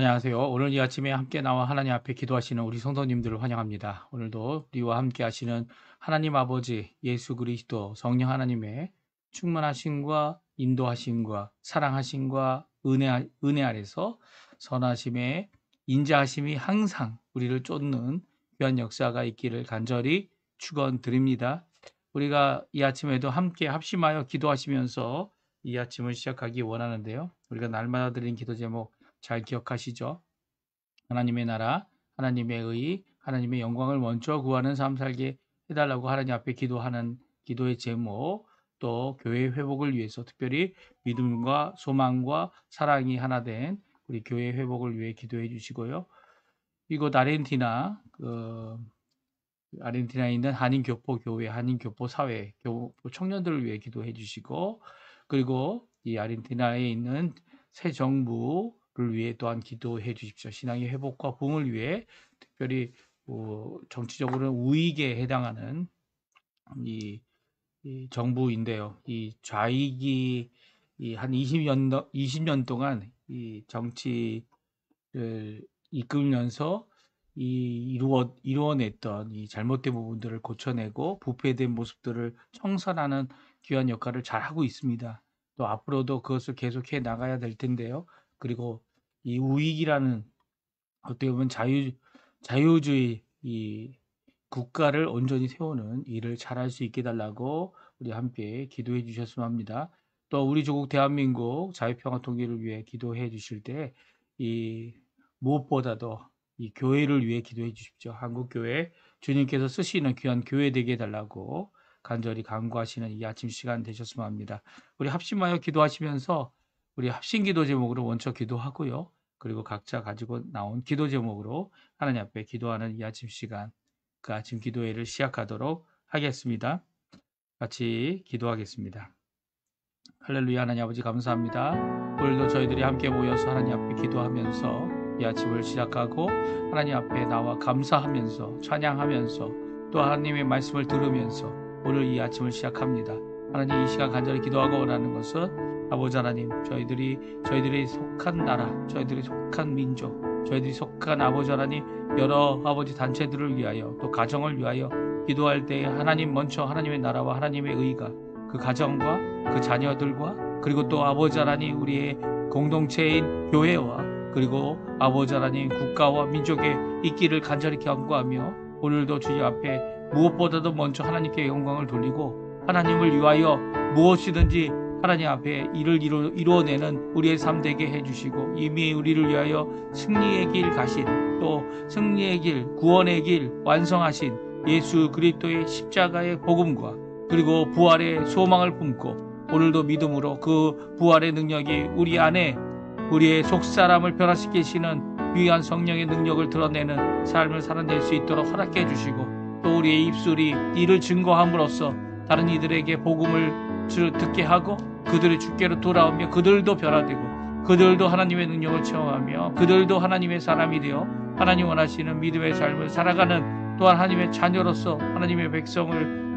안녕하세요. 오늘 이 아침에 함께 나와 하나님 앞에 기도하시는 우리 성도님들을 환영합니다. 오늘도 우리와 함께 하시는 하나님 아버지 예수 그리스도 성령 하나님의 충만하심과 인도하심과 사랑하심과 은혜 아래서 선하심의 인자하심이 항상 우리를 쫓는 귀한 역사가 있기를 간절히 축원드립니다. 우리가 이 아침에도 함께 합심하여 기도하시면서 이 아침을 시작하기 원하는데요. 우리가 날마다 드린 기도 제목 잘 기억하시죠? 하나님의 나라, 하나님의 의, 하나님의 영광을 먼저 구하는 삶 살게 해달라고 하나님 앞에 기도하는 기도의 제목, 또 교회 회복을 위해서 특별히 믿음과 소망과 사랑이 하나 된 우리 교회 회복을 위해 기도해 주시고요. 이곳 아르헨티나에 있는 한인교포교회, 한인교포사회, 교포 청년들을 위해 기도해 주시고, 그리고 이 아르헨티나에 있는 새 정부를 위해 또한 기도해 주십시오. 신앙의 회복과 부흥을 위해 특별히 정치적으로는 우익에 해당하는 이 정부인데요. 이 좌익이 한 20년 동안 이 정치를 이끌면서 이루어냈던 이 잘못된 부분들을 고쳐내고 부패된 모습들을 청산하는 귀한 역할을 잘하고 있습니다. 또 앞으로도 그것을 계속해 나가야 될 텐데요. 그리고 이 우익이라는 어떻게 보면 자유주의 이 국가를 온전히 세우는 일을 잘할 수 있게 달라고 우리 함께 기도해 주셨으면 합니다. 또 우리 조국 대한민국 자유평화 통일을 위해 기도해 주실 때 이 무엇보다도 이 교회를 위해 기도해 주십시오. 한국교회 주님께서 쓰시는 귀한 교회 되게 해달라고 간절히 간구하시는 이 아침 시간 되셨으면 합니다. 우리 합심하여 기도하시면서 우리 합심기도 제목으로 먼저 기도하고요. 그리고 각자 가지고 나온 기도 제목으로 하나님 앞에 기도하는 이 아침 시간, 그 아침 기도회를 시작하도록 하겠습니다. 같이 기도하겠습니다. 할렐루야. 하나님 아버지 감사합니다. 오늘도 저희들이 함께 모여서 하나님 앞에 기도하면서 이 아침을 시작하고 하나님 앞에 나와 감사하면서 찬양하면서 또 하나님의 말씀을 들으면서 오늘 이 아침을 시작합니다. 하나님 이 시간 간절히 기도하고 원하는 것은 아버지 하나님 저희들이 속한 나라, 저희들이 속한 민족, 저희들이 속한 아버지 하나님 여러 아버지 단체들을 위하여 또 가정을 위하여 기도할 때 하나님 먼저 하나님의 나라와 하나님의 의가 그 가정과 그 자녀들과 그리고 또 아버지 하나님 우리의 공동체인 교회와 그리고 아버지 하나님 국가와 민족에 있기를 간절히 경고하며 오늘도 주님 앞에 무엇보다도 먼저 하나님께 영광을 돌리고 하나님을 위하여 무엇이든지 하나님 앞에 일을 이루어내는 우리의 삶 되게 해주시고 이미 우리를 위하여 승리의 길 가신 또 승리의 길 구원의 길 완성하신 예수 그리스도의 십자가의 복음과 그리고 부활의 소망을 품고 오늘도 믿음으로 그 부활의 능력이 우리 안에 우리의 속사람을 변화시키시는 귀한 성령의 능력을 드러내는 삶을 살아낼 수 있도록 허락해 주시고 또 우리의 입술이 이를 증거함으로써 다른 이들에게 복음을 듣게 하고 그들의 주께로 돌아오며 그들도 변화되고 그들도 하나님의 능력을 체험하며 그들도 하나님의 사람이 되어 하나님 원하시는 믿음의 삶을 살아가는 또한 하나님의 자녀로서 하나님의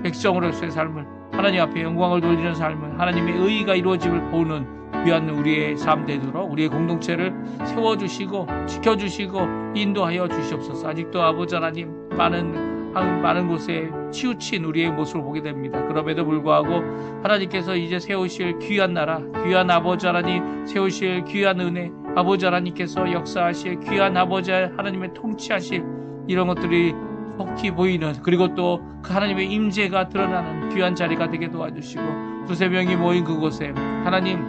백성으로서의 삶을 하나님 앞에 영광을 돌리는 삶을 하나님의 의의가 이루어짐을 보는 귀한 우리의 삶 되도록 우리의 공동체를 세워주시고 지켜주시고 인도하여 주시옵소서. 아직도 아버지 하나님 많은 곳에 치우친 우리의 모습을 보게 됩니다. 그럼에도 불구하고 하나님께서 이제 세우실 귀한 나라, 귀한 아버지 하나님 세우실 귀한 은혜, 아버지 하나님께서 역사하실 귀한 아버지 하나님의 통치하실 이런 것들이 속히 보이는 그리고 또 그 하나님의 임재가 드러나는 귀한 자리가 되게 도와주시고 두세 명이 모인 그곳에 하나님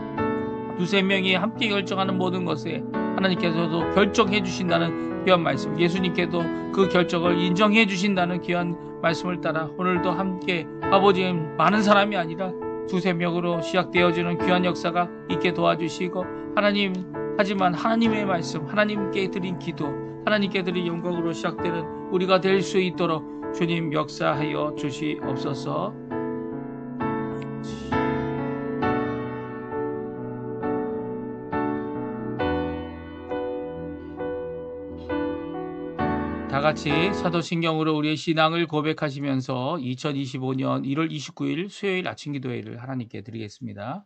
두세 명이 함께 결정하는 모든 것에 하나님께서도 결정해 주신다는 귀한 말씀 예수님께도 그 결정을 인정해 주신다는 귀한 말씀을 따라 오늘도 함께 아버지 많은 사람이 아니라 두세 명으로 시작되어지는 귀한 역사가 있게 도와주시고 하나님 하지만 하나님의 말씀 하나님께 드린 기도 하나님께 드린 영광으로 시작되는 우리가 될 수 있도록 주님 역사하여 주시옵소서. 다 같이 사도신경으로 우리의 신앙을 고백하시면서 2025년 1월 29일 수요일 아침 기도회를 하나님께 드리겠습니다.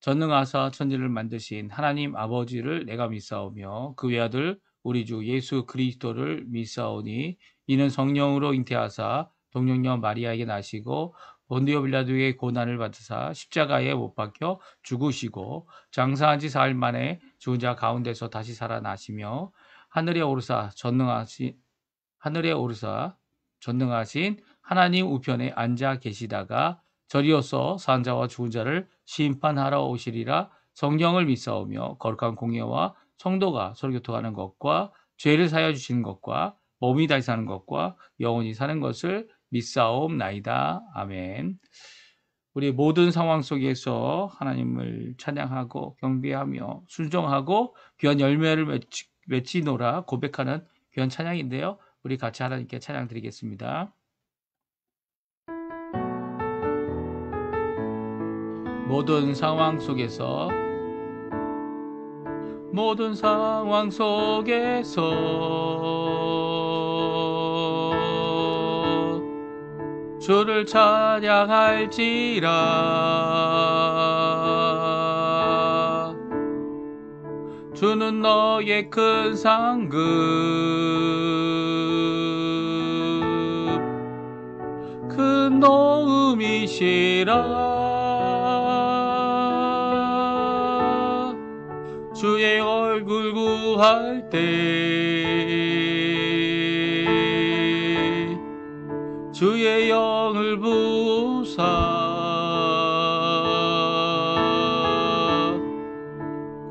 전능하사 천지를 만드신 하나님 아버지를 내가 믿사오며 그 외아들 우리 주 예수 그리스도를 믿사오니 이는 성령으로 잉태하사 동정녀 마리아에게 나시고 본디오 빌라도에게 고난을 받으사 십자가에 못 박혀 죽으시고 장사한 지 사흘 만에 죽은 자 가운데서 다시 살아나시며 하늘에 오르사 전능하신 하나님 우편에 앉아 계시다가 저리어서 산 자와 죽은 자를 심판하러 오시리라. 성경을 믿사오며 거룩한 공예와 성도가 서로 교통하는 것과 죄를 사하여 주시는 것과 몸이 다시 사는 것과 영원히 사는 것을 믿사옵나이다. 아멘. 우리 모든 상황 속에서 하나님을 찬양하고 경배하며 순종하고 귀한 열매를 맺히노라 고백하는 귀한 찬양인데요. 우리 같이 하나님께 찬양 드리겠습니다. 모든 상황 속에서 주를 찬양할지라. 주는 너의 큰 상급 큰 도움이시라. 주의 얼굴 구할 때 주의 영을 부으사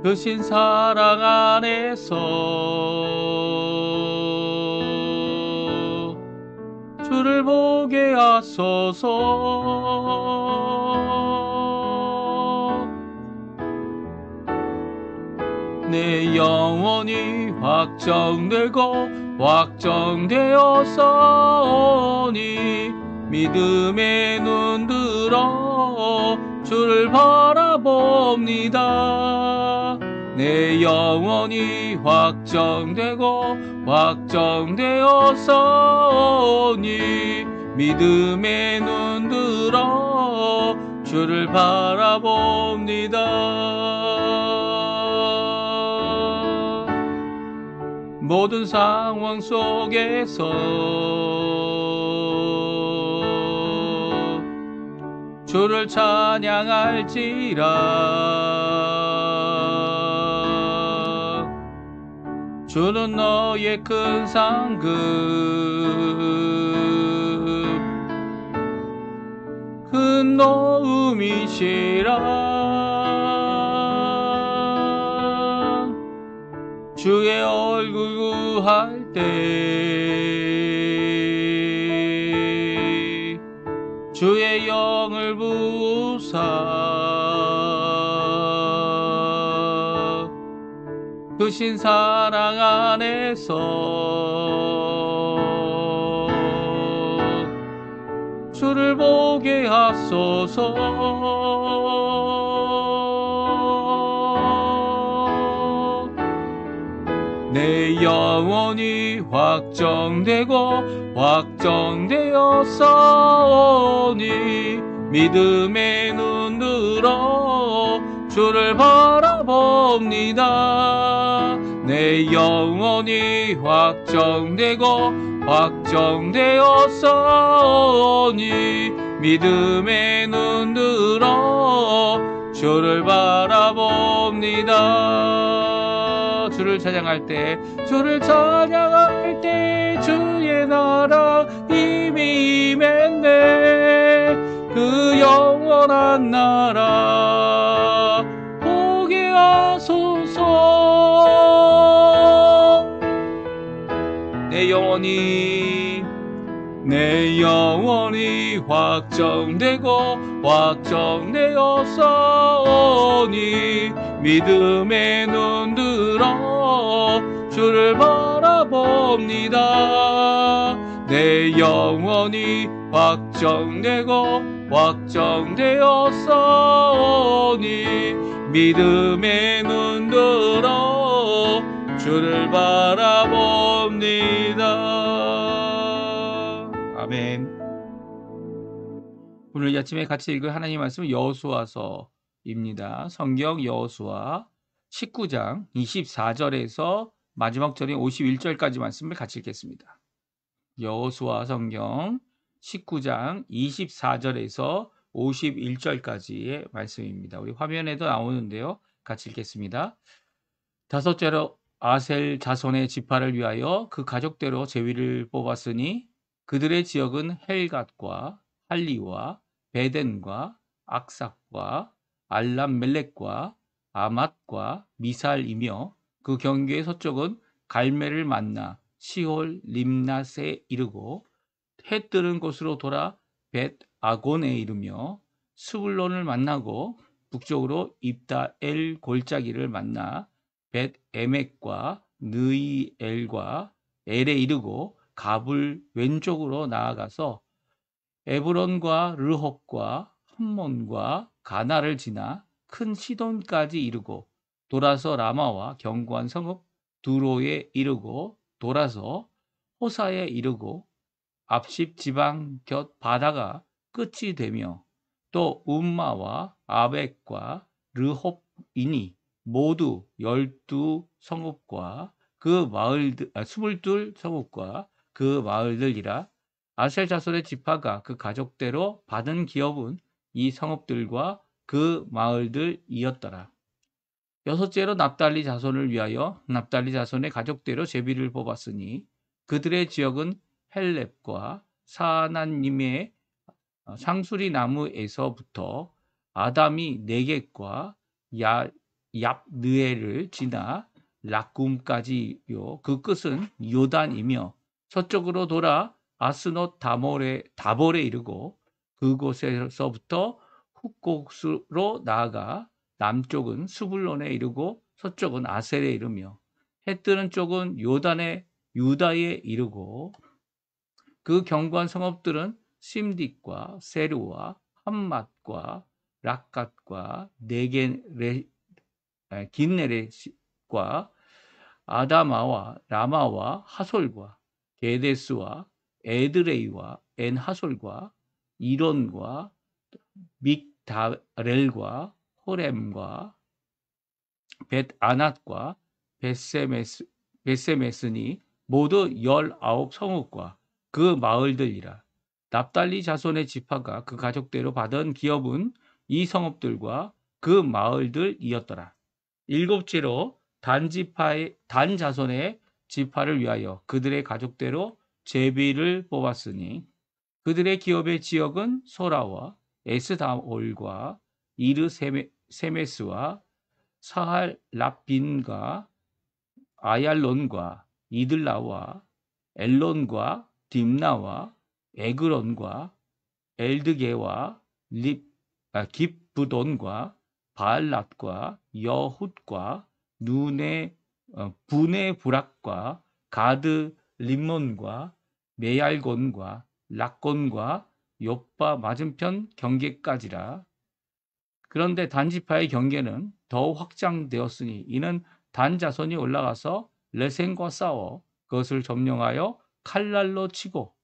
크신 사랑 안에서 주를 보게 하소서. 내 영혼이 확정되었사오니 믿음의 눈 들어 주를 바라봅니다. 내 영혼이 확정되었사오니 믿음의 눈 들어 주를 바라봅니다. 모든 상황 속에서 주를 찬양할지라. 주는 너의 큰 상급 큰 도움이시라. 주의 얼굴 구할 때 주의 영을 부으사 크신 사랑 안에서 주를 보게 하소서. 내 영혼이 확정되었사오니 믿음의 눈 들어 주를 바라봅니다. 내 영혼이 확정되었사오니 믿음의 눈 들어 주를 바라봅니다. 주를 찬양할 때 주의 나라 이미 임했네. 그 영원한 나라 보게 하소서. 내 영혼이 확정되었사오니 믿음의 눈 들어 주를 바라봅니다. 내 영혼이 확정되었사오니 믿음의 눈 들어 주를 바라봅니다. 아멘. 오늘 아침에 같이 읽을 하나님 말씀은 여호수아서 입니다. 성경 여호수아 19장 24절에서 마지막 절인 51절까지 말씀을 같이 읽겠습니다. 여호수아 성경 19장 24절에서 51절까지의 말씀입니다. 우리 화면에도 나오는데요. 같이 읽겠습니다. 다섯째로 아셀 자손의 지파를 위하여 그 가족대로 제위를 뽑았으니 그들의 지역은 헬갓과 할리와 베덴과 악삭과 알람멜렉과 아맛과 미살이며 그 경계의 서쪽은 갈멜을 만나 시홀 림낫에 이르고 해 뜨는 곳으로 돌아 벳 아곤에 이르며 스불론을 만나고 북쪽으로 입다엘 골짜기를 만나 벳 에멕과 느이엘과 엘에 이르고 갑을 왼쪽으로 나아가서 에브론과 르홉과 함몬과 가나를 지나 큰 시돈까지 이르고 돌아서 라마와 견고한 성읍 두로에 이르고 돌아서 호사에 이르고 앞십 지방 곁 바다가 끝이 되며 또 움마와 아벡과 르홉이니 모두 12성읍과 그 마을들 22 성읍과 그 마을들이라. 아셀 자손의 지파가 그 가족대로 받은 기업은 이 성읍들과 그 마을들이었더라. 여섯째로 납달리 자손을 위하여 납달리 자손의 가족대로 제비를 뽑았으니 그들의 지역은 헬렙과 사나님의 상수리 나무에서부터 아담이 네겟과 얍느엘을 지나 락굼까지요. 그 끝은 요단이며 서쪽으로 돌아 아스노 다볼에 이르고 그곳에서부터 훗곳으로 나아가 남쪽은 스불론에 이르고 서쪽은 아셀에 이르며 해 뜨는 쪽은 요단의 유다에 이르고 그 견고한 성읍들은 심딕과 세르와 함맛과 락갓과 긴네렛과 아다마와 라마와 하솔과 게데스와 에드레이와 엔하솔과 이론과 믹다렐과 호렘과 벳아낫과 벳세메스니 모두 19성읍과 그 마을들이라. 납달리 자손의 지파가 그 가족대로 받은 기업은 이 성읍들과 그 마을들이었더라. 일곱째로 단 자손의 지파를 위하여 그들의 가족대로 제비를 뽑았으니 그들의 기업의 지역은 소라와 에스다올과 이르세메스와 사할 랍빈과 아얄론과 이들라와 엘론과 딥나와 에그론과 엘드게와 깁부돈과 바알랏과 여훗과 부네브락과 가드 림몬과 메얄곤과 락곤과 욥바 맞은편 경계까지라. 그런데 단지파의 경계는 더 확장되었으니 이는 단 자손이 올라가서 레센과 싸워 그것을 점령하여 칼날로 치고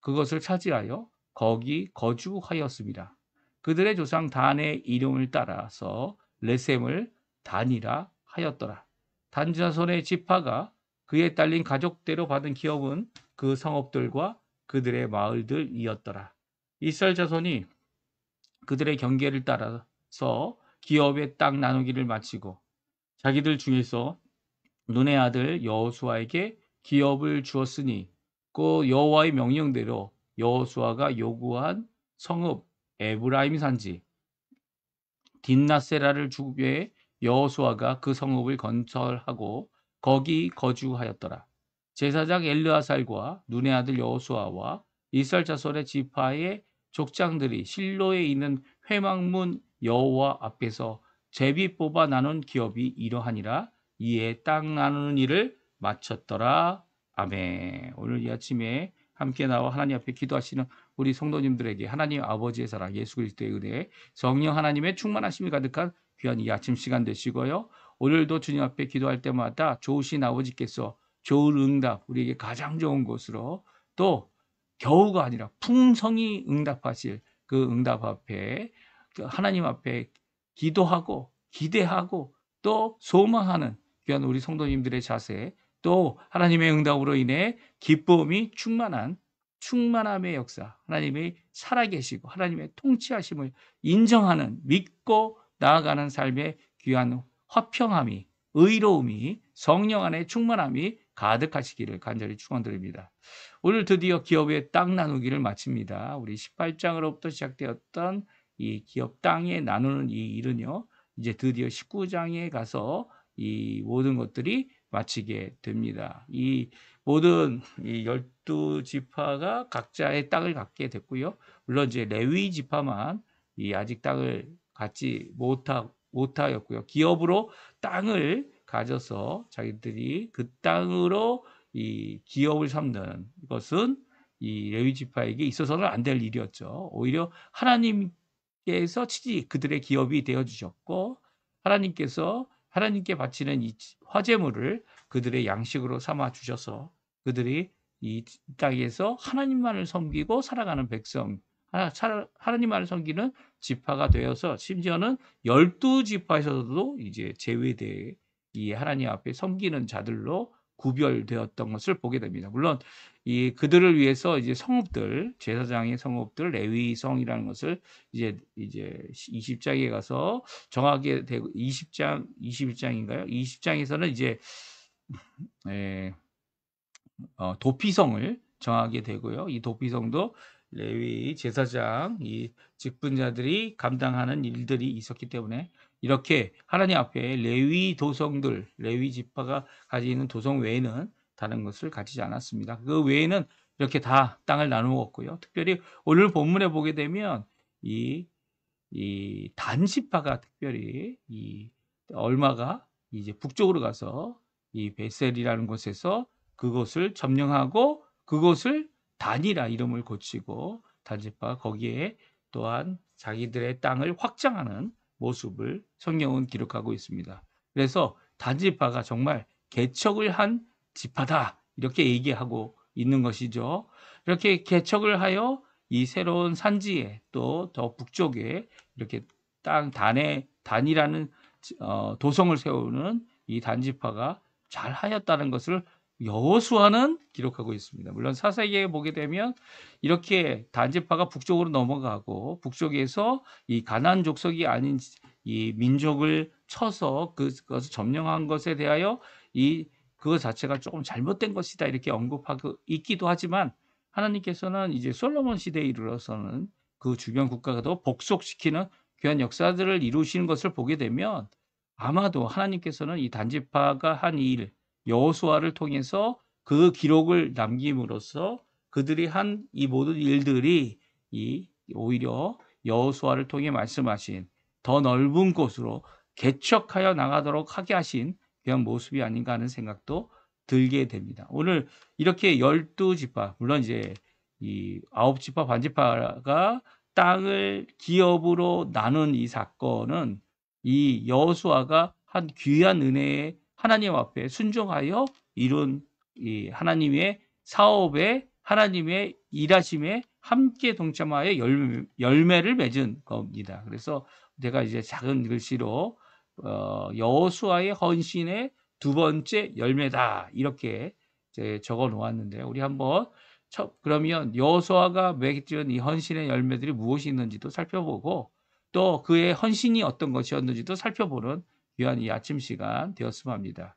그것을 차지하여 거기 거주하였습니다. 그들의 조상 단의 이름을 따라서 레셈을 단이라 하였더라. 단 자손의 지파가 그에 딸린 가족대로 받은 기업은 그 성읍들과 그들의 마을들이었더라. 이스라엘 자손이 그들의 경계를 따라서 기업의 땅 나누기를 마치고 자기들 중에서 눈의 아들 여호수아에게 기업을 주었으니 그 여호와의 명령대로 여호수아가 요구한 성읍 에브라임 산지 딘나세라를 주게 여호수아가 그 성읍을 건설하고 거기 거주하였더라. 제사장 엘르아살과 눈의 아들 여호수아와 이스라엘 자손의 지파의 족장들이 실로에 있는 회막문 여호와 앞에서 제비 뽑아 나눈 기업이 이러하니라. 이에 땅 나누는 일을 마쳤더라. 아멘. 오늘 이 아침에 함께 나와 하나님 앞에 기도하시는 우리 성도님들에게 하나님 아버지의 사랑, 예수 그리스도의 은혜, 성령 하나님의 충만하심이 가득한 귀한 이 아침 시간 되시고요. 오늘도 주님 앞에 기도할 때마다 좋으신 아버지께서 좋은 응답, 우리에게 가장 좋은 곳으로 또 겨우가 아니라 풍성히 응답하실 그 응답 앞에 하나님 앞에 기도하고 기대하고 또 소망하는 귀한 우리 성도님들의 자세, 또 하나님의 응답으로 인해 기쁨이 충만함의 역사, 하나님이 살아계시고 하나님의 통치하심을 인정하는, 믿고 나아가는 삶의 귀한 화평함이, 의로움이, 성령 안의 충만함이 가득하시기를 간절히 축원드립니다. 오늘 드디어 기업의 땅 나누기를 마칩니다. 우리 18장으로부터 시작되었던 이 기업 땅에 나누는 이 일은요, 이제 드디어 19장에 가서 이 모든 것들이 마치게 됩니다. 이 모든 이 12지파가 각자의 땅을 갖게 됐고요. 물론 이제 레위 지파만 이 아직 땅을 갖지 못하였고요. 기업으로 땅을 가져서 자기들이 그 땅으로 이 기업을 삼는 것은 이 레위 지파에게 있어서는 안 될 일이었죠. 오히려 하나님께서 그들의 기업이 되어 주셨고, 하나님께 바치는 이 화제물을 그들의 양식으로 삼아 주셔서 그들이 이 땅에서 하나님만을 섬기고 살아가는 백성, 하나님만을 섬기는 지파가 되어서 심지어는 12지파에서도 이제 제외돼 이 하나님 앞에 섬기는 자들로 구별되었던 것을 보게 됩니다. 물론 이 그들을 위해서 이제 성읍들, 제사장의 성읍들, 레위성이라는 것을 이제 20장에 가서 정하게 되고, 21장인가요? 20장에서는 이제 도피성을 정하게 되고요. 이 도피성도 레위 제사장, 이 직분자들이 감당하는 일들이 있었기 때문에 이렇게 하나님 앞에 레위 도성들, 레위 지파가 가지는 도성 외에는 다른 것을 가지지 않았습니다. 그 외에는 이렇게 다 땅을 나누었고요. 특별히 오늘 본문에 보게 되면 이 단지파가 특별히 이 얼마가 이제 북쪽으로 가서 이 베셀이라는 곳에서 그곳을 점령하고 그곳을 단이라 이름을 고치고, 단지파가 거기에 또한 자기들의 땅을 확장하는 모습을 성경은 기록하고 있습니다. 그래서 단지파가 정말 개척을 한 지파다 이렇게 얘기하고 있는 것이죠. 이렇게 개척을 하여 이 새로운 산지에 또 더 북쪽에 이렇게 단이라는 도성을 세우는 이 단지파가 잘 하였다는 것을 여호수아는 기록하고 있습니다. 물론 사사기에 보게 되면 이렇게 단지파가 북쪽으로 넘어가고 북쪽에서 이 가나안 족속이 아닌 이 민족을 쳐서 그것을 점령한 것에 대하여 그것 자체가 조금 잘못된 것이다 이렇게 언급하고 있기도 하지만, 하나님께서는 이제 솔로몬 시대에 이르러서는 그 주변 국가가 더 복속시키는 귀한 역사들을 이루시는 것을 보게 되면 아마도 하나님께서는 이 단지파가 한 일, 여호수아를 통해서 그 기록을 남김으로써 그들이 한 이 모든 일들이 오히려 여호수아를 통해 말씀하신 더 넓은 곳으로 개척하여 나가도록 하게 하신 그런 모습이 아닌가 하는 생각도 들게 됩니다. 오늘 이렇게 12지파, 물론 이제 이 9지파 반지파가 땅을 기업으로 나눈 이 사건은 이 여호수아가 한 귀한 은혜에 하나님 앞에 순종하여 이룬 이 하나님의 사업에, 하나님의 일하심에 함께 동참하여 열매를 맺은 겁니다. 그래서 제가 이제 작은 글씨로 여호수아의 헌신의 두 번째 열매다 이렇게 적어 놓았는데, 우리 한번 그러면 여호수아가 맺은 이 헌신의 열매들이 무엇이 있는지도 살펴보고 또 그의 헌신이 어떤 것이었는지도 살펴보는 귀한 이 아침 시간 되었으면 합니다.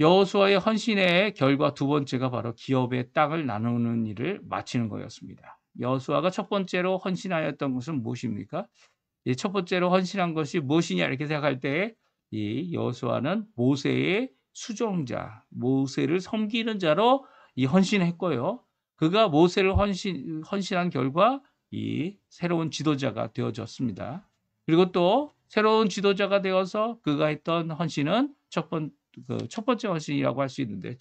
여호수아의 헌신의 결과 두 번째가 바로 기업의 땅을 나누는 일을 마치는 거였습니다. 여호수아가 첫 번째로 헌신하였던 것은 무엇입니까? 첫 번째로 헌신한 것이 무엇이냐 이렇게 생각할 때 이 여호수아는 모세의 수종자, 모세를 섬기는 자로 이 헌신했고요. 그가 모세를 헌신한 결과 이 새로운 지도자가 되어졌습니다. 그리고 또 새로운 지도자가 되어서 그가 했던 헌신은 첫 번째 헌신이라고 할 수 있는데,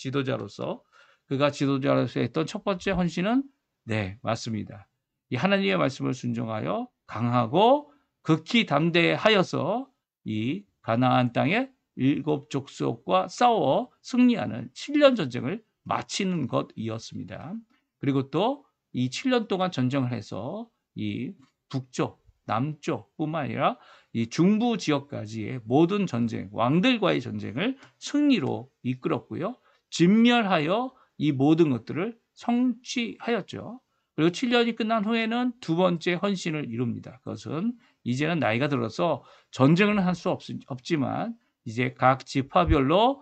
그가 지도자로서 했던 첫 번째 헌신은 네, 맞습니다. 이 하나님의 말씀을 순종하여 강하고 극히 담대하여서 이 가나안 땅의 7 족속과 싸워 승리하는 7년 전쟁을 마치는 것이었습니다. 그리고 또 이 7년 동안 전쟁을 해서 이 북쪽 남쪽뿐만 아니라 이 중부 지역까지의 모든 전쟁, 왕들과의 전쟁을 승리로 이끌었고요. 진멸하여 이 모든 것들을 성취하였죠. 그리고 7년이 끝난 후에는 두 번째 헌신을 이룹니다. 그것은 이제는 나이가 들어서 전쟁을 할 수 없지만 이제 각 지파별로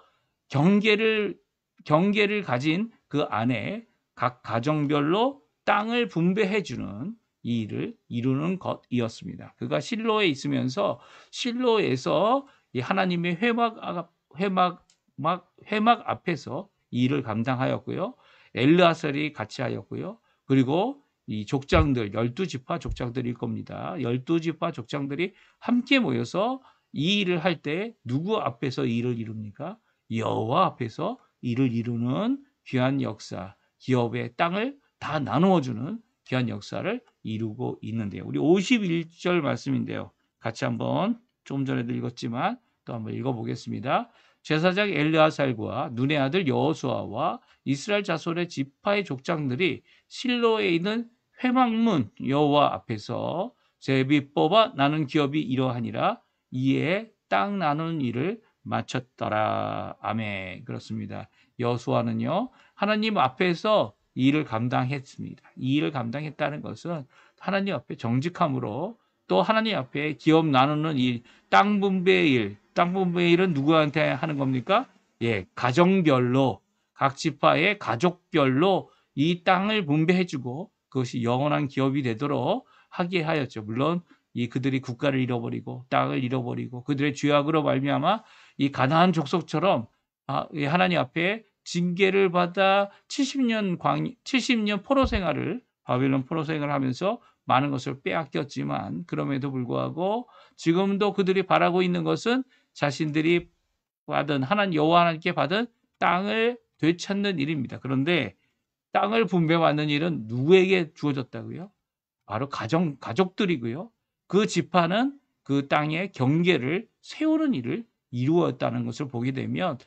경계를 가진 그 안에 각 가정별로 땅을 분배해 주는 이 일을 이루는 것이었습니다. 그가 실로에 있으면서 실로에서 이 하나님의 회막 앞에서 이 일을 감당하였고요. 엘르아살이 같이 하였고요. 그리고 이 족장들 12지파 족장들일 겁니다. 12지파 족장들이 함께 모여서 이 일을 할 때 누구 앞에서 이 일을 이룹니까? 여호와 앞에서 이를 이루는 귀한 역사, 기업의 땅을 다 나누어 주는 귀한 역사를 이루고 있는데요. 우리 51절 말씀인데요. 같이 한번 좀 전에도 읽었지만 또 한번 읽어보겠습니다. 제사장 엘르아살과 눈의 아들 여호수아와 이스라엘 자손의 지파의 족장들이 실로에 있는 회막문 여호와 앞에서 제비 뽑아 나눈 기업이 이러하니라. 이에 땅 나누는 일을 마쳤더라. 아멘. 그렇습니다. 여호수아는요 하나님 앞에서 이 일을 감당했습니다. 이 일을 감당했다는 것은 하나님 앞에 정직함으로 또 하나님 앞에 기업 나누는 일, 땅 분배의 일, 땅 분배의 일은 누구한테 하는 겁니까? 예, 가정별로 각 지파의 가족별로 이 땅을 분배해주고 그것이 영원한 기업이 되도록 하게 하였죠. 물론 이 그들이 국가를 잃어버리고 땅을 잃어버리고 그들의 죄악으로 말미암아 이 가나안 족속처럼 하나님 앞에 징계를 받아 70년 포로 생활을 바벨론 포로 생활을 하면서 많은 것을 빼앗겼지만 그럼에도 불구하고 지금도 그들이 바라고 있는 것은 자신들이 받은 여호와 하나님께 받은 땅을 되찾는 일입니다. 그런데 땅을 분배받는 일은 누구에게 주어졌다고요? 바로 가족들이고요. 그 지파는 그 땅의 경계를 세우는 일을 이루었다는 것을 보게 되면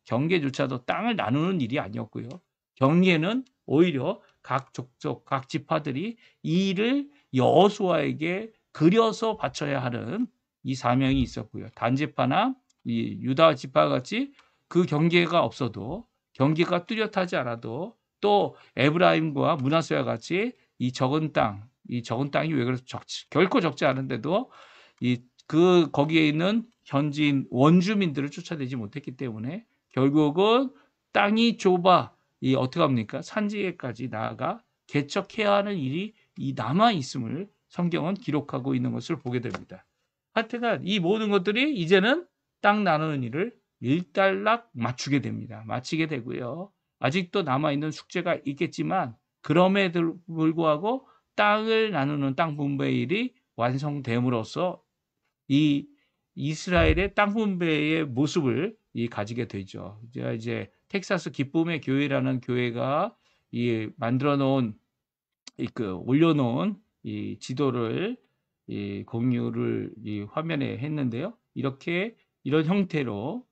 경계조차도 땅을 나누는 일이 아니었고요. 경계는 오히려 각 족속, 각 지파들이 이 일을 여호수아에게 그려서 바쳐야 하는 이 사명이 있었고요. 단지파나 이 유다 지파 같이 그 경계가 없어도 경계가 뚜렷하지 않아도 또 에브라임과 므낫세와 같이 이 적은 땅이 왜 그래서 결코 적지 않은데도 거기에 있는 현지인 원주민들을 쫓아내지 못했기 때문에 결국은 땅이 좁아 어떻게 합니까? 산지에까지 나아가 개척해야 하는 일이 남아 있음을 성경은 기록하고 있는 것을 보게 됩니다. 하여튼간 이 모든 것들이 이제는 땅 나누는 일을 일단락 마치게 되고요. 아직도 남아 있는 숙제가 있겠지만 그럼에도 불구하고 땅을 나누는 땅 분배의 일이 완성됨으로써 이 이스라엘의 땅 분배의 모습을 가지게 되죠. 제가 이제 텍사스 기쁨의 교회라는 교회가 만들어 놓은 올려놓은 이 지도를 공유를 화면에 했는데요. 이런 형태로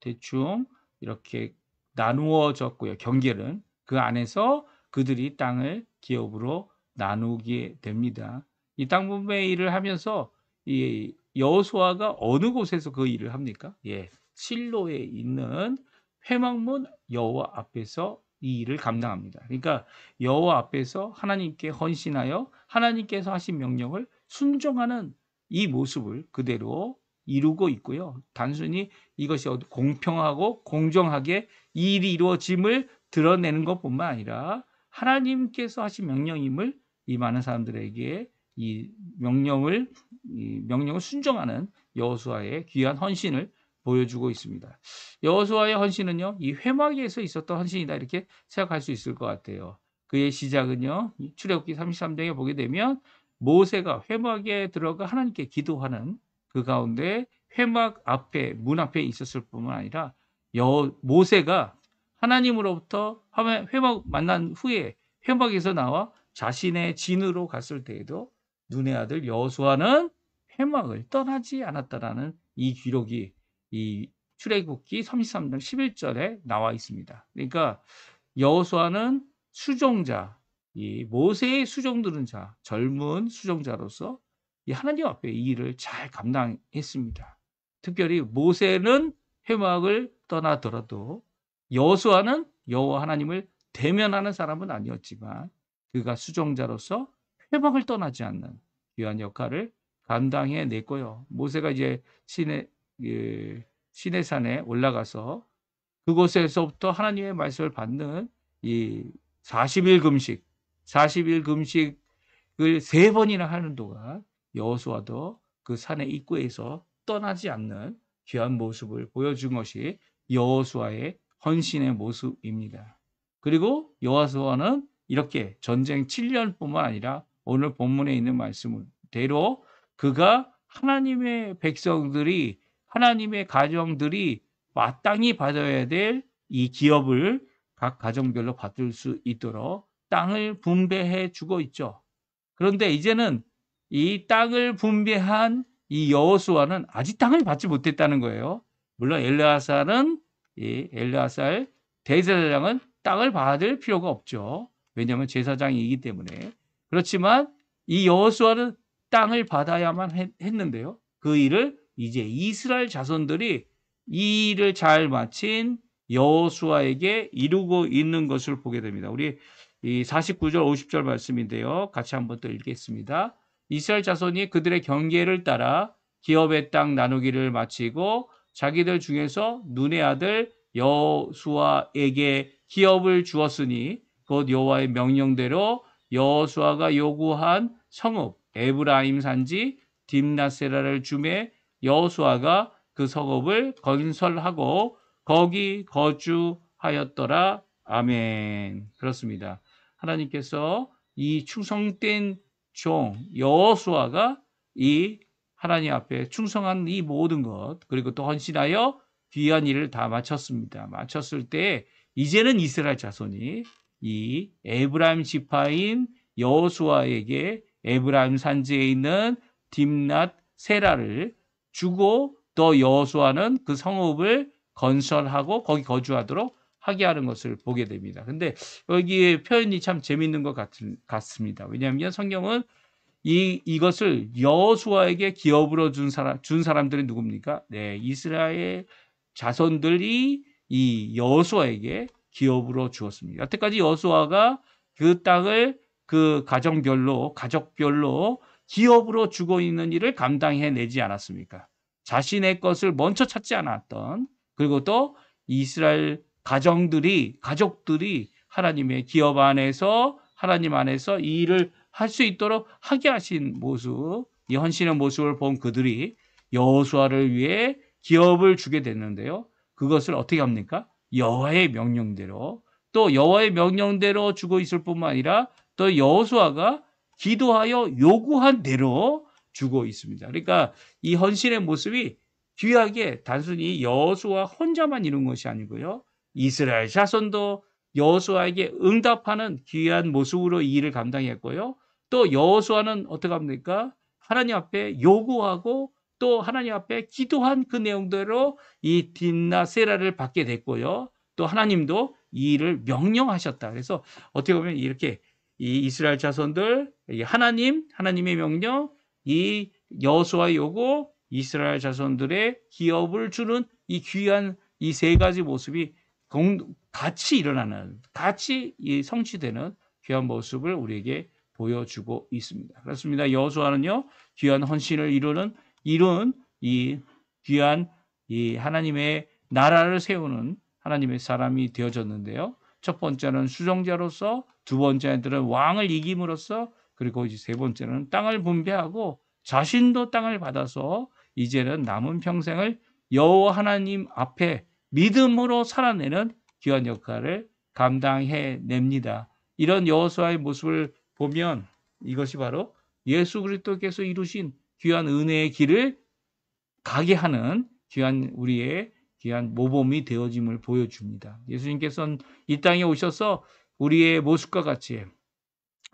대충 이렇게 나누어졌고요. 경계는 그 안에서 그들이 땅을 기업으로 나누게 됩니다. 이 땅 분배 일을 하면서 이 여호수아가 어느 곳에서 그 일을 합니까? 예, 실로에 있는 회막문 여호와 앞에서 이 일을 감당합니다. 그러니까 여호와 앞에서 하나님께 헌신하여 하나님께서 하신 명령을 순종하는 이 모습을 그대로 이루고 있고요. 단순히 이것이 공평하고 공정하게 이 일이 이루어짐을 드러내는 것뿐만 아니라 하나님께서 하신 명령임을 이 많은 사람들에게 이 명령을 순종하는 여호수아의 귀한 헌신을 보여주고 있습니다. 여호수아의 헌신은요, 이 회막에서 있었던 헌신이다 이렇게 생각할 수 있을 것 같아요. 그의 시작은요, 출애굽기 33장에 보게 되면 모세가 회막에 들어가 하나님께 기도하는 그 가운데 회막 앞에 문 앞에 있었을 뿐만 아니라 모세가 하나님으로부터 회막 만난 후에 회막에서 나와 자신의 진으로 갔을 때에도 눈의 아들 여호수아는 회막을 떠나지 않았다라는 이 기록이 이 출애굽기 33장 11절에 나와 있습니다. 그러니까 여호수아는 수종자, 이 모세의 수종들은 젊은 수종자로서 이 하나님 앞에 이 일을 잘 감당했습니다. 특별히 모세는 회막을 떠나더라도 여호수아는 여호와 하나님을 대면하는 사람은 아니었지만 그가 수종자로서 회막을 떠나지 않는 귀한 역할을 감당해 냈고요. 모세가 이제 시내산에 올라가서 그곳에서부터 하나님의 말씀을 받는 이 40일 금식, 40일 금식을 3번이나 하는 동안 여호수아도 그 산의 입구에서 떠나지 않는 귀한 모습을 보여준 것이 여호수아의 헌신의 모습입니다. 그리고 여호수아는 이렇게 전쟁 7년뿐만 아니라 오늘 본문에 있는 말씀대로 그가 하나님의 백성들이 하나님의 가정들이 마땅히 받아야 될 이 기업을 각 가정별로 받을 수 있도록 땅을 분배해 주고 있죠. 그런데 이제는 이 땅을 분배한 이 여호수아는 아직 땅을 받지 못했다는 거예요. 물론 엘르아살 대제사장은 땅을 받을 필요가 없죠. 왜냐하면 제사장이기 때문에. 그렇지만 이 여호수아는 땅을 받아야만 했는데요. 그 일을 이제 이스라엘 자손들이 이 일을 잘 마친 여호수아에게 이루고 있는 것을 보게 됩니다. 우리 이 49절 50절 말씀인데요. 같이 한번 또 읽겠습니다. 이스라엘 자손이 그들의 경계를 따라 기업의 땅 나누기를 마치고 자기들 중에서 눈의 아들 여호수아에게 기업을 주었으니 곧 여호와의 명령대로 여호수아가 요구한 성읍 에브라임 산지 딥나세라를 주매 여호수아가 그 성읍을 건설하고 거기 거주하였더라. 아멘. 그렇습니다. 하나님께서 이 충성된 종 여호수아가 이 하나님 앞에 충성한 이 모든 것 그리고 또 헌신하여 귀한 일을 다 마쳤습니다. 마쳤을 때 이제는 이스라엘 자손이 이 에브라임 지파인 여호수아에게 에브라임 산지에 있는 딥낫 세라를 주고 또 여호수아는 그 성읍을 건설하고 거기 거주하도록 하게 하는 것을 보게 됩니다. 근데 여기에 표현이 참 재밌는 것 같습니다. 왜냐하면 성경은 이것을 여호수아에게 기업으로 준 사람들이 누굽니까? 네, 이스라엘 자손들이 이 여호수아에게 기업으로 주었습니다. 여태까지 여호수아가 그 땅을 그 가족별로 기업으로 주고 있는 일을 감당해내지 않았습니까? 자신의 것을 먼저 찾지 않았던 그리고 또 이스라엘 가족들이 하나님의 기업 안에서 하나님 안에서 이 일을 할 수 있도록 하게 하신 모습, 이 헌신의 모습을 본 그들이 여호수아를 위해 기업을 주게 됐는데요. 그것을 어떻게 합니까? 여호와의 명령대로 또 여호와의 명령대로 주고 있을 뿐만 아니라 또 여호수아가 기도하여 요구한 대로 주고 있습니다. 그러니까 이 헌신의 모습이 귀하게 단순히 여호수아 혼자만 이룬 것이 아니고요. 이스라엘 자손도 여호수아에게 응답하는 귀한 모습으로 이 일을 감당했고요. 또 여호수아는 어떻게 합니까? 하나님 앞에 요구하고 또 하나님 앞에 기도한 그 내용대로 이 딥나세라를 받게 됐고요. 또 하나님도 이 일을 명령하셨다. 그래서 어떻게 보면 이렇게 이 이스라엘 자손들 하나님의 명령, 이 여호수아의 요구, 이스라엘 자손들의 기업을 주는 이 귀한 이 세 가지 모습이 같이 일어나는, 같이 성취되는 귀한 모습을 우리에게 보여주고 있습니다. 그렇습니다. 여호수아는요, 귀한 헌신을 이룬 이 귀한 이 하나님의 나라를 세우는 하나님의 사람이 되어졌는데요. 첫 번째는 수종자로서, 두 번째는 왕을 이김으로써, 그리고 이제 세 번째는 땅을 분배하고 자신도 땅을 받아서 이제는 남은 평생을 여호와 하나님 앞에 믿음으로 살아내는 귀한 역할을 감당해냅니다. 이런 여호수아의 모습을 보면 이것이 바로 예수 그리스도께서 이루신 귀한 은혜의 길을 가게 하는 우리의 귀한 모범이 되어짐을 보여줍니다. 예수님께서는 이 땅에 오셔서 우리의 모습과 같이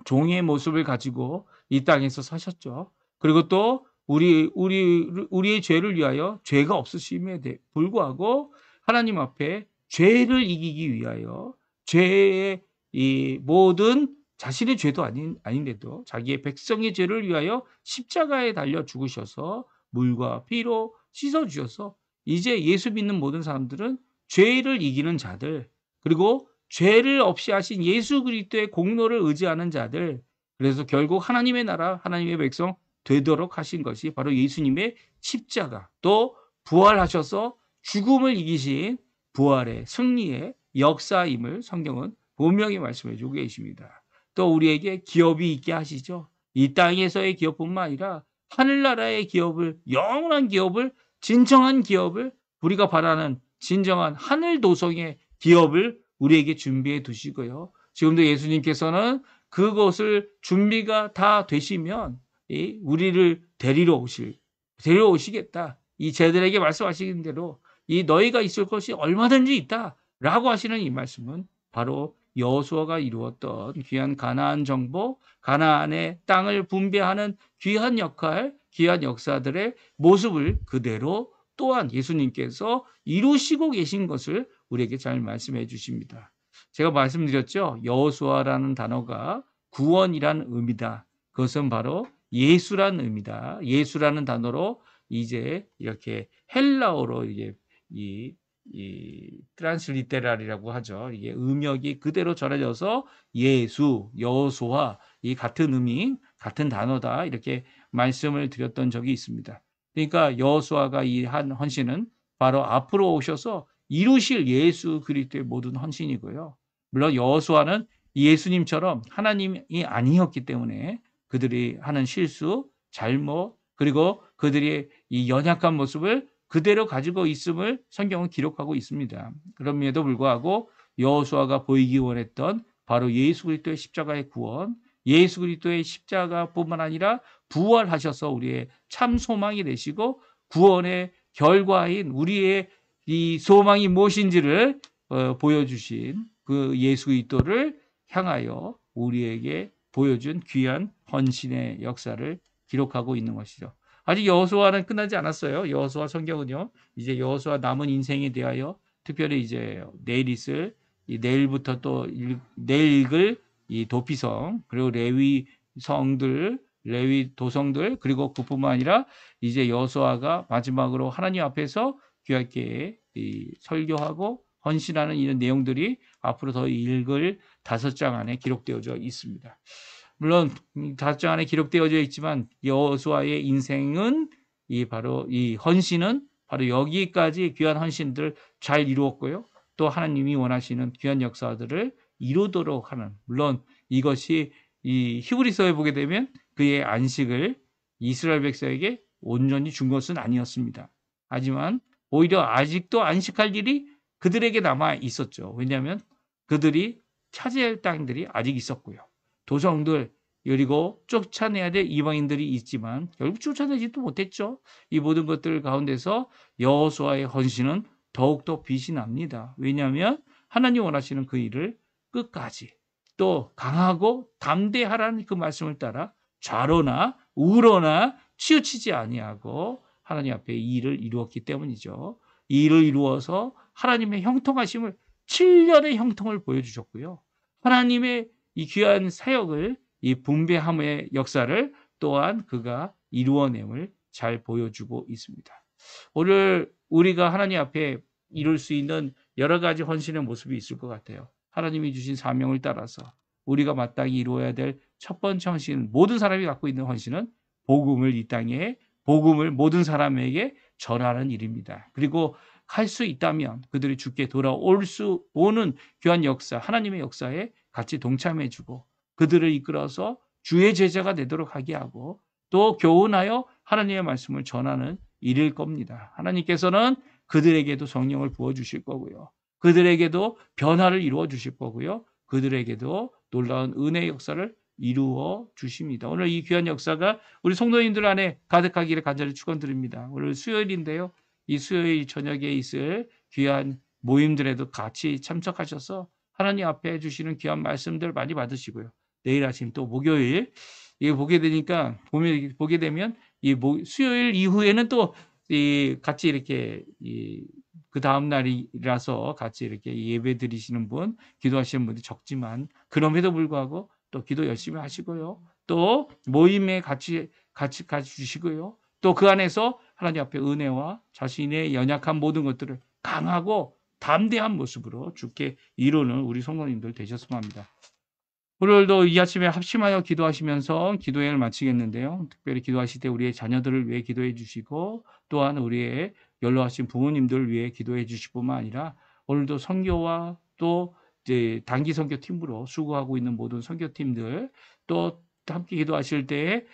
종의 모습을 가지고 이 땅에서 사셨죠. 그리고 또 우리의 죄를 위하여 죄가 없으심에 불구하고 하나님 앞에 죄를 이기기 위하여 죄의 이 모든 자신의 죄도 아닌데도 자기의 백성의 죄를 위하여 십자가에 달려 죽으셔서 물과 피로 씻어 주셔서 이제 예수 믿는 모든 사람들은 죄를 이기는 자들, 그리고 죄를 없이 하신 예수 그리스도의 공로를 의지하는 자들, 그래서 결국 하나님의 나라, 하나님의 백성 되도록 하신 것이 바로 예수님의 십자가, 또 부활하셔서 죽음을 이기신 부활의 승리의 역사임을 성경은 분명히 말씀해 주고 계십니다. 또 우리에게 기업이 있게 하시죠. 이 땅에서의 기업뿐만 아니라 하늘나라의 기업을, 영원한 기업을, 진정한 기업을, 우리가 바라는 진정한 하늘 도성의 기업을 우리에게 준비해 두시고요. 지금도 예수님께서는 그것을 준비가 다 되시면 우리를 데리러 오시겠다. 이 제들에게 말씀하시는 대로 이 너희가 있을 것이 얼마든지 있다라고 하시는 이 말씀은 바로 여호수아가 이루었던 귀한 가나안 정복, 가나안의 땅을 분배하는 귀한 역할, 귀한 역사들의 모습을 그대로 또한 예수님께서 이루시고 계신 것을 우리에게 잘 말씀해 주십니다. 제가 말씀드렸죠. 여호수아라는 단어가 구원이라는 의미다. 그것은 바로 예수라는 의미다. 예수라는 단어로 이제 이렇게 헬라어로 이게 이 트란슬리테랄이라고 하죠. 이게 음역이 그대로 전해져서 예수, 여호수아 이 같은 의미, 같은 단어다 이렇게 말씀을 드렸던 적이 있습니다. 그러니까 여호수아가 이 한 헌신은 바로 앞으로 오셔서 이루실 예수 그리스도의 모든 헌신이고요. 물론 여호수아는 예수님처럼 하나님이 아니었기 때문에 그들이 하는 실수, 잘못, 그리고 그들의 이 연약한 모습을 그대로 가지고 있음을 성경은 기록하고 있습니다. 그럼에도 불구하고 여호수아가 보이기 원했던 바로 예수 그리스도의 십자가의 구원, 예수 그리스도의 십자가뿐만 아니라 부활하셔서 우리의 참 소망이 되시고 구원의 결과인 우리의 이 소망이 무엇인지를 보여주신 그 예수 그리스도를 향하여 우리에게 보여준 귀한 헌신의 역사를 기록하고 있는 것이죠. 아직 여호수아는 끝나지 않았어요. 여호수아 성경은요. 이제 여호수아 남은 인생에 대하여 특별히 이제 내일부터 또 내일 읽을 이 도피성, 그리고 레위 성들, 레위 도성들, 그리고 그뿐만 아니라 이제 여호수아가 마지막으로 하나님 앞에서 귀하게 설교하고 헌신하는 이런 내용들이 앞으로 더 읽을 5장 안에 기록되어져 있습니다. 물론 5장 안에 기록되어져 있지만 여호수아의 인생은 바로 이 헌신은 바로 여기까지 귀한 헌신들 잘 이루었고요. 또 하나님이 원하시는 귀한 역사들을 이루도록 하는, 물론 이것이 이 히브리서에 보게 되면 그의 안식을 이스라엘 백성에게 온전히 준 것은 아니었습니다. 하지만 오히려 아직도 안식할 일이 그들에게 남아 있었죠. 왜냐하면 그들이 차지할 땅들이 아직 있었고요. 도성들, 그리고 쫓아내야 될 이방인들이 있지만 결국 쫓아내지도 못했죠. 이 모든 것들 가운데서 여호수아의 헌신은 더욱더 빛이 납니다. 왜냐하면 하나님 원하시는 그 일을 끝까지 또 강하고 담대하라는 그 말씀을 따라 좌로나 우로나 치우치지 아니하고 하나님 앞에 이 일을 이루었기 때문이죠. 이 일을 이루어서 하나님의 형통하심을 7년의 형통을 보여주셨고요. 하나님의 이 귀한 사역을 이 분배함의 역사를 또한 그가 이루어냄을 잘 보여주고 있습니다. 오늘 우리가 하나님 앞에 이룰 수 있는 여러 가지 헌신의 모습이 있을 것 같아요. 하나님이 주신 사명을 따라서 우리가 마땅히 이루어야 될 첫 번째 헌신, 모든 사람이 갖고 있는 헌신은 복음을 이 땅에, 복음을 모든 사람에게 전하는 일입니다. 그리고 할 수 있다면 그들이 주께 오는 귀한 역사, 하나님의 역사에 같이 동참해주고 그들을 이끌어서 주의 제자가 되도록 하게 하고 또 교훈하여 하나님의 말씀을 전하는 일일 겁니다. 하나님께서는 그들에게도 성령을 부어주실 거고요. 그들에게도 변화를 이루어 주실 거고요. 그들에게도 놀라운 은혜의 역사를 이루어 주십니다. 오늘 이 귀한 역사가 우리 성도님들 안에 가득하기를 간절히 축원드립니다. 오늘 수요일인데요. 이 수요일 저녁에 있을 귀한 모임들에도 같이 참석하셔서 하나님 앞에 주시는 귀한 말씀들 많이 받으시고요. 내일 아침 또 목요일 이게 보게 되면 수요일 이후에는 또 같이 이렇게 그 다음 날이라서 같이 이렇게 예배 드리시는 분, 기도하시는 분들이 적지만 그럼에도 불구하고 또 기도 열심히 하시고요. 또 모임에 같이 주시고요. 또 그 안에서 하나님 앞에 은혜와 자신의 연약한 모든 것들을 강하고 담대한 모습으로 주께 이루는 우리 성도님들 되셨으면 합니다. 오늘도 이 아침에 합심하여 기도하시면서 기도회를 마치겠는데요. 특별히 기도하실 때 우리의 자녀들을 위해 기도해 주시고 또한 우리의 연로하신 부모님들을 위해 기도해 주실 뿐만 아니라 오늘도 선교와 또 이제 단기 선교팀으로 수고하고 있는 모든 선교팀들 또 함께 기도하실 때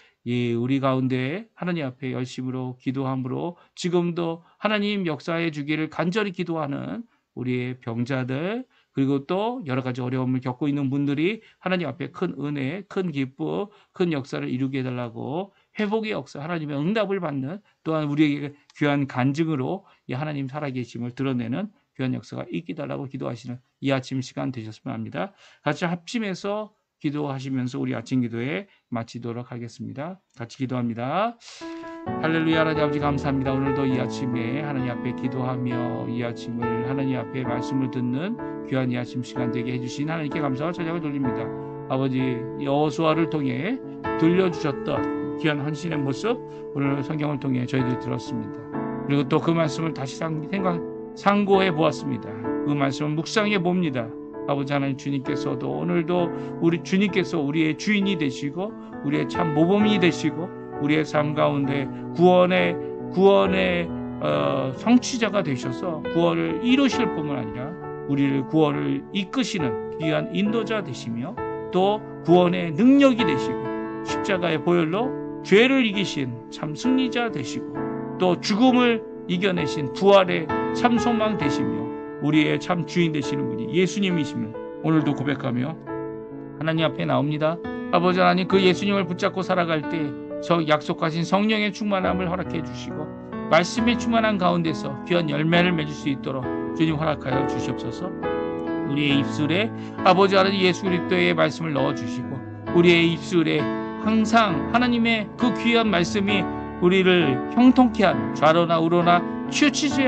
우리 가운데 하나님 앞에 열심으로 기도함으로 지금도 하나님 역사해 주기를 간절히 기도하는 우리의 병자들 그리고 또 여러 가지 어려움을 겪고 있는 분들이 하나님 앞에 큰 은혜, 큰 기쁨, 큰 역사를 이루게 해달라고 회복의 역사, 하나님의 응답을 받는 또한 우리에게 귀한 간증으로 이 하나님 살아계심을 드러내는 귀한 역사가 있게 달라고 기도하시는 이 아침 시간 되셨으면 합니다. 같이 합심해서 기도하시면서 우리 아침 기도에 마치도록 하겠습니다. 같이 기도합니다. 할렐루야. 하나님 아버지 감사합니다. 오늘도 이 아침에 하나님 앞에 기도하며 이 아침을 하나님 앞에 말씀을 듣는 귀한 이 아침 시간 되게 해주신 하나님께 감사와 찬양을 돌립니다. 아버지 여호수아를 통해 들려주셨던 귀한 헌신의 모습 오늘 성경을 통해 저희들이 들었습니다. 그리고 또 그 말씀을 다시 상고해 보았습니다. 그 말씀을 묵상해 봅니다. 아버지 하나님 주님께서도 오늘도 우리 주님께서 우리의 주인이 되시고 우리의 참 모범이 되시고 우리의 삶 가운데 구원의 성취자가 되셔서 구원을 이루실 뿐만 아니라 우리를 구원을 이끄시는 귀한 인도자 되시며 또 구원의 능력이 되시고 십자가의 보혈로 죄를 이기신 참 승리자 되시고 또 죽음을 이겨내신 부활의 참 소망 되시며 우리의 참 주인 되시는 분이 예수님이시면 오늘도 고백하며 하나님 앞에 나옵니다. 아버지 하나님 그 예수님을 붙잡고 살아갈 때 저 약속하신 성령의 충만함을 허락해 주시고 말씀의 충만한 가운데서 귀한 열매를 맺을 수 있도록 주님 허락하여 주시옵소서. 우리의 입술에 아버지 하나님 예수 그리스도의 말씀을 넣어주시고 우리의 입술에 항상 하나님의 그 귀한 말씀이 우리를 형통케 하는 좌로나 우로나 치우치지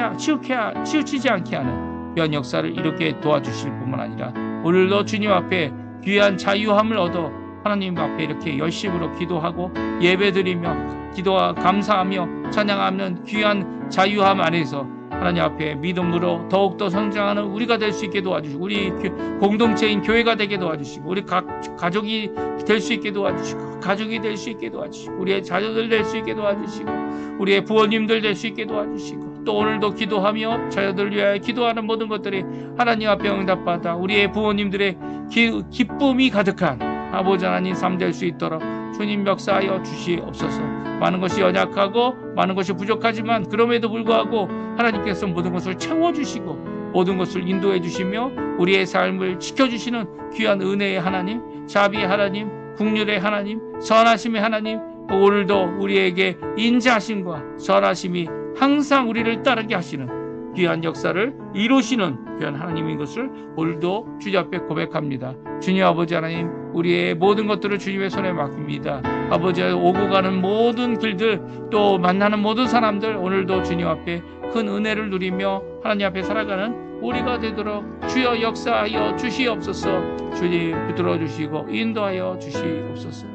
않게 하는 귀한 역사를 이렇게 도와주실 뿐만 아니라 오늘도 주님 앞에 귀한 자유함을 얻어 하나님 앞에 이렇게 열심으로 기도하고 예배드리며 기도와 감사하며 찬양하는 귀한 자유함 안에서 하나님 앞에 믿음으로 더욱더 성장하는 우리가 될 수 있게 도와주시고 우리 공동체인 교회가 되게 도와주시고 우리 가족이 될 수 있게 도와주시고 가족이 될 수 있게 도와주시고 우리의 자녀들 될 수 있게 도와주시고 우리의 부모님들 될 수 있게 도와주시고 또 오늘도 기도하며 자녀들 위하여 기도하는 모든 것들이 하나님 앞에 응답받아 우리의 부모님들의 기쁨이 가득한 아버지 하나님 삶 될 수 있도록 주님 역사하여 주시옵소서. 많은 것이 연약하고 많은 것이 부족하지만 그럼에도 불구하고 하나님께서 모든 것을 채워주시고 모든 것을 인도해 주시며 우리의 삶을 지켜주시는 귀한 은혜의 하나님, 자비의 하나님, 긍휼의 하나님, 선하심의 하나님 오늘도 우리에게 인자하심과 선하심이 항상 우리를 따르게 하시는 귀한 역사를 이루시는 귀한 하나님인 것을 오늘도 주님 앞에 고백합니다. 주님 아버지 하나님 우리의 모든 것들을 주님의 손에 맡깁니다. 아버지 오고 가는 모든 길들 또 만나는 모든 사람들 오늘도 주님 앞에 큰 은혜를 누리며 하나님 앞에 살아가는 우리가 되도록 주여 역사하여 주시옵소서. 주님 붙들어 주시고 인도하여 주시옵소서.